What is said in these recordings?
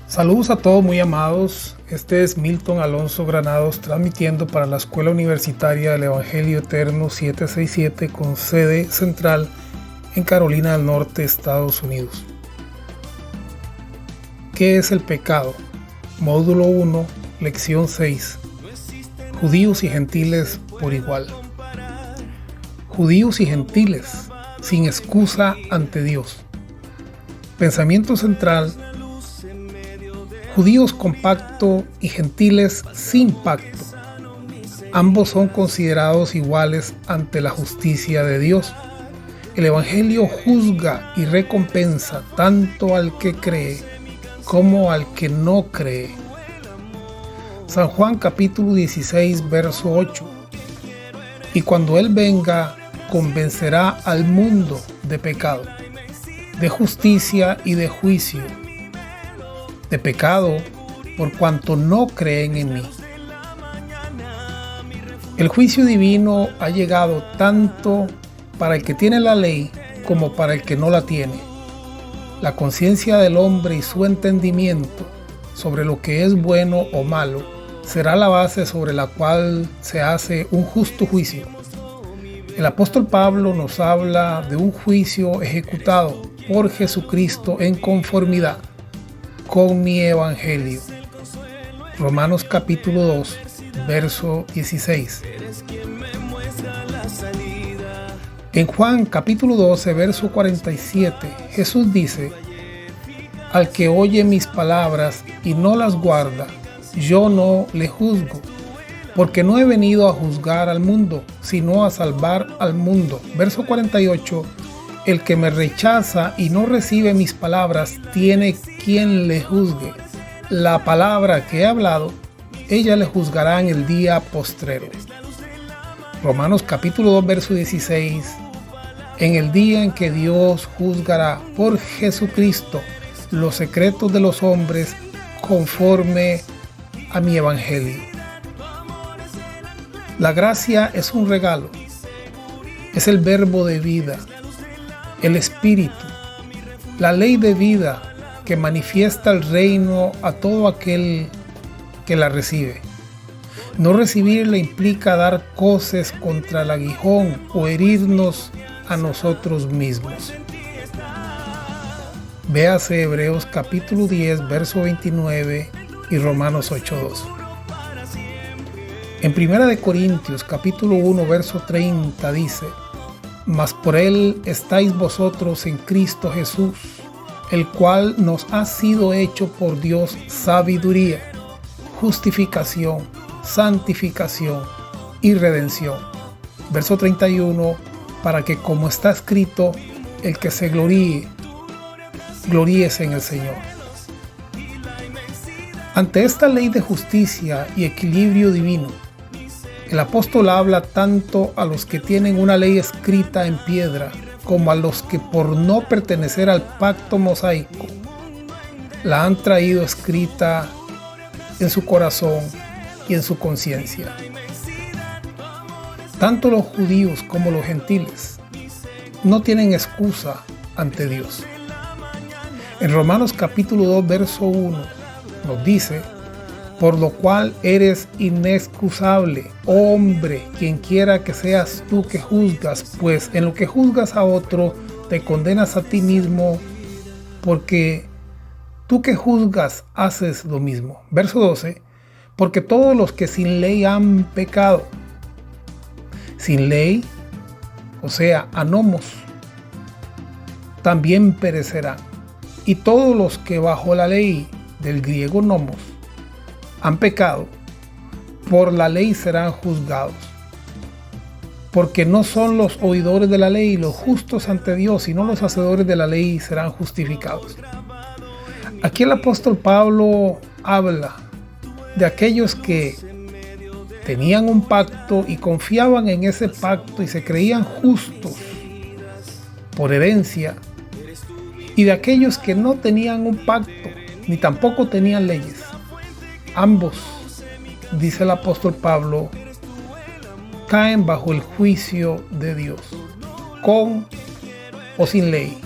Saludos a todos muy amados, este es Milton Alonso Granados transmitiendo para la Escuela Universitaria del Evangelio Eterno 767 con sede central en Carolina del Norte, Estados Unidos. ¿Qué es el pecado? Módulo 1, lección 6. Judíos y gentiles por igual. Judíos y gentiles, sin excusa ante Dios. Pensamiento central: judíos con pacto y gentiles sin pacto. Ambos son considerados iguales ante la justicia de Dios. El Evangelio juzga y recompensa tanto al que cree como al que no cree. San Juan capítulo 16, verso 8. Y cuando Él venga, convencerá al mundo de pecado, de justicia y de juicio. De pecado, por cuanto no creen en mí. El juicio divino ha llegado tanto para el que tiene la ley como para el que no la tiene. La conciencia del hombre y su entendimiento sobre lo que es bueno o malo será la base sobre la cual se hace un justo juicio. El apóstol Pablo nos habla de un juicio ejecutado por Jesucristo en conformidad con mi evangelio. Romanos capítulo 2, verso 16. En Juan capítulo 12, verso 47, Jesús dice: al que oye mis palabras y no las guarda, yo no le juzgo, porque no he venido a juzgar al mundo, sino a salvar al mundo. Verso 48. El que me rechaza y no recibe mis palabras tiene quien le juzgue. La palabra que he hablado, ella le juzgará en el día postrero. Romanos capítulo 2, verso 16. En el día en que Dios juzgará por Jesucristo los secretos de los hombres conforme a mi evangelio. La gracia es un regalo, es el verbo de vida, el Espíritu, la ley de vida que manifiesta el reino a todo aquel que la recibe. No recibirla implica dar coces contra el aguijón o herirnos a nosotros mismos. Véase Hebreos capítulo 10, verso 29 y Romanos 8:2. En 1 Corintios capítulo 1, verso 30 dice: mas por Él estáis vosotros en Cristo Jesús, el cual nos ha sido hecho por Dios sabiduría, justificación, santificación y redención. Verso 31, para que como está escrito, el que se gloríe, gloríese en el Señor. Ante esta ley de justicia y equilibrio divino, el apóstol habla tanto a los que tienen una ley escrita en piedra como a los que por no pertenecer al pacto mosaico la han traído escrita en su corazón y en su conciencia. Tanto los judíos como los gentiles no tienen excusa ante Dios. En Romanos capítulo 2, verso 1 nos dice: por lo cual eres inexcusable, hombre, quien quiera que seas tú que juzgas, pues en lo que juzgas a otro, te condenas a ti mismo, porque tú que juzgas haces lo mismo. Verso 12, porque todos los que sin ley han pecado, sin ley, o sea, anomos, también perecerán. Y todos los que bajo la ley, del griego nomos, han pecado, por la ley serán juzgados. Porque no son los oidores de la ley los justos ante Dios, sino los hacedores de la ley serán justificados. Aquí el apóstol Pablo habla de aquellos que tenían un pacto y confiaban en ese pacto y se creían justos por herencia, y de aquellos que no tenían un pacto ni tampoco tenían leyes. Ambos, dice el apóstol Pablo, caen bajo el juicio de Dios, con o sin ley.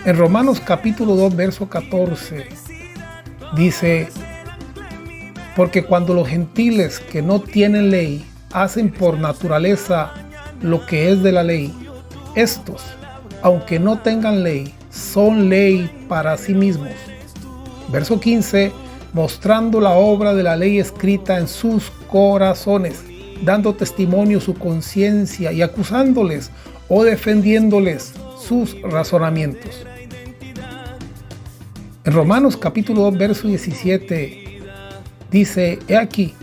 En Romanos capítulo 2, verso 14, Dice, porque cuando los gentiles que no tienen ley hacen por naturaleza lo que es de la ley, estos, aunque no tengan ley, son ley para sí mismos. Verso 15, mostrando la obra de la ley escrita en sus corazones, dando testimonio su conciencia y acusándoles o defendiéndoles sus razonamientos. En Romanos capítulo 2, verso 17, dice, he aquí,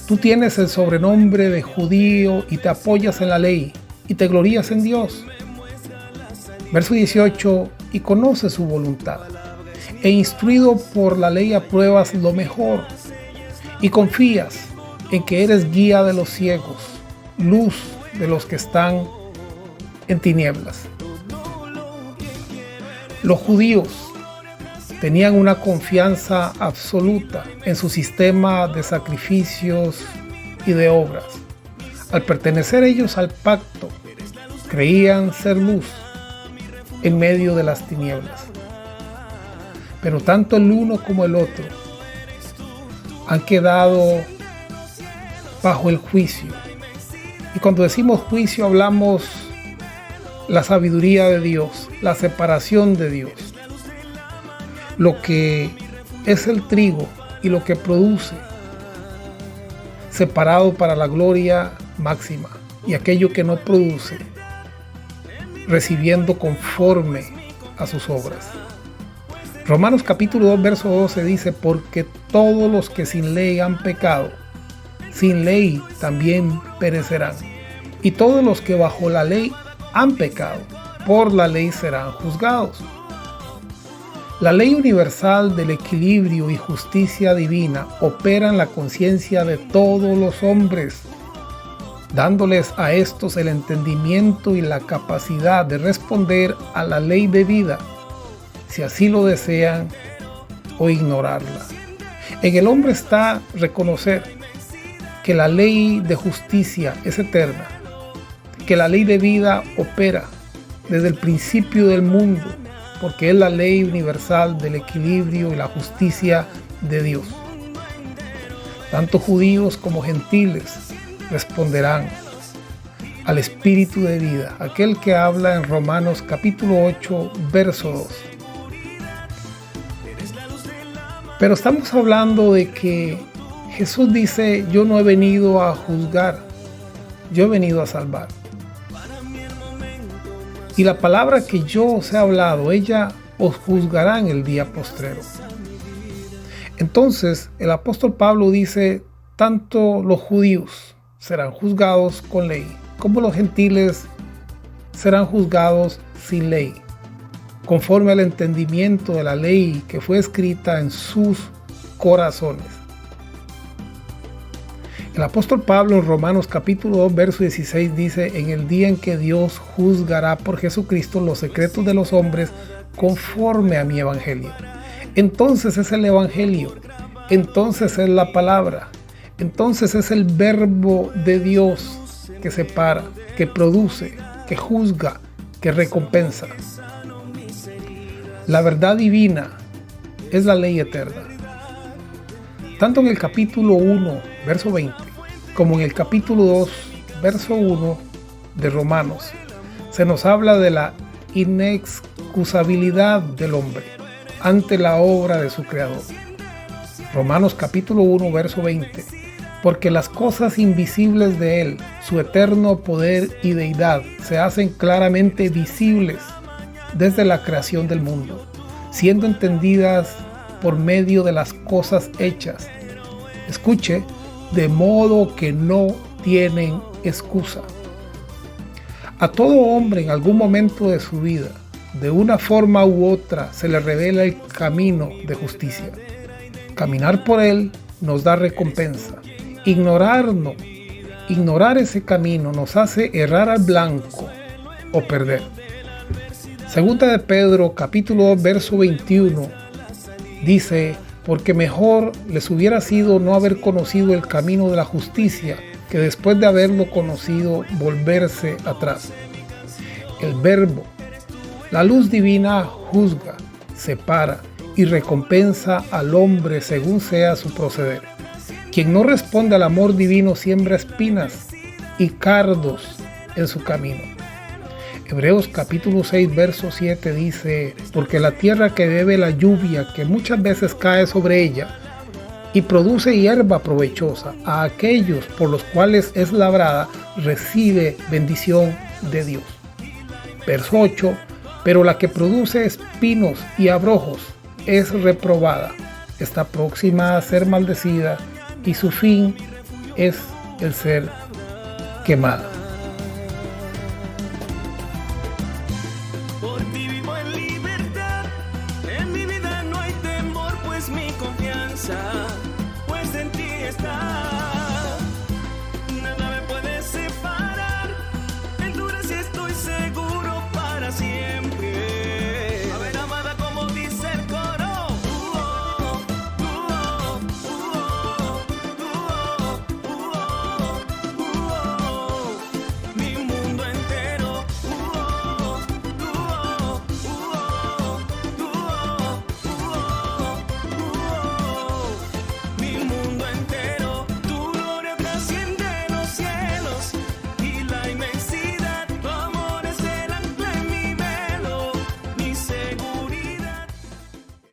tú tienes el sobrenombre de judío y te apoyas en la ley y te glorías en Dios. Verso 18, y conoces su voluntad, e instruido por la ley apruebas lo mejor, y confías en que eres guía de los ciegos, luz de los que están en tinieblas. Los judíos tenían una confianza absoluta en su sistema de sacrificios y de obras. Al pertenecer ellos al pacto, creían ser luz en medio de las tinieblas. Pero tanto el uno como el otro han quedado bajo el juicio. Y cuando decimos juicio hablamos la sabiduría de Dios, la separación de Dios. Lo que es el trigo y lo que produce, separado para la gloria máxima, y aquello que no produce, recibiendo conforme a sus obras. Romanos capítulo 2, verso 12 dice, porque todos los que sin ley han pecado, sin ley también perecerán. Y todos los que bajo la ley han pecado, por la ley serán juzgados. La ley universal del equilibrio y justicia divina opera en la conciencia de todos los hombres, dándoles a estos el entendimiento y la capacidad de responder a la ley de vida, si así lo desean, o ignorarla. En el hombre está reconocer que la ley de justicia es eterna, que la ley de vida opera desde el principio del mundo, porque es la ley universal del equilibrio y la justicia de Dios. Tanto judíos como gentiles responderán al Espíritu de vida, aquel que habla en Romanos capítulo 8, verso 2. Pero estamos hablando de que Jesús dice, yo no he venido a juzgar, yo he venido a salvar. Y la palabra que yo os he hablado, ella os juzgará en el día postrero. Entonces, el apóstol Pablo dice, tanto los judíos serán juzgados con ley, como los gentiles serán juzgados sin ley, conforme al entendimiento de la ley que fue escrita en sus corazones. El apóstol Pablo en Romanos capítulo 2, verso 16 dice, en el día en que Dios juzgará por Jesucristo los secretos de los hombres conforme a mi evangelio. Entonces es el evangelio, entonces es la palabra, entonces es el verbo de Dios que separa, que produce, que juzga, que recompensa. La verdad divina es la ley eterna. Tanto en el capítulo 1, verso 20, como en el capítulo 2, verso 1 de Romanos, se nos habla de la inexcusabilidad del hombre ante la obra de su Creador. Romanos capítulo 1, verso 20, porque las cosas invisibles de Él, su eterno poder y deidad, se hacen claramente visibles desde la creación del mundo, siendo entendidas por medio de las cosas hechas. Escuche, de modo que no tienen excusa. A todo hombre en algún momento de su vida, de una forma u otra, se le revela el camino de justicia. Caminar por él nos da recompensa. Ignorar ese camino nos hace errar al blanco o perder. Segunda de Pedro, capítulo 2, verso 21, dice, porque mejor les hubiera sido no haber conocido el camino de la justicia, que después de haberlo conocido, volverse atrás. El verbo, la luz divina juzga, separa y recompensa al hombre según sea su proceder. Quien no responde al amor divino siembra espinas y cardos en su camino. Hebreos capítulo 6 verso 7 dice: porque la tierra que bebe la lluvia que muchas veces cae sobre ella y produce hierba provechosa a aquellos por los cuales es labrada, recibe bendición de Dios. Verso 8: pero la que produce espinos y abrojos es reprobada, está próxima a ser maldecida y su fin es el ser quemada. Por ti vivo en libertad, en mi vida no hay temor, pues mi confianza, pues en ti está.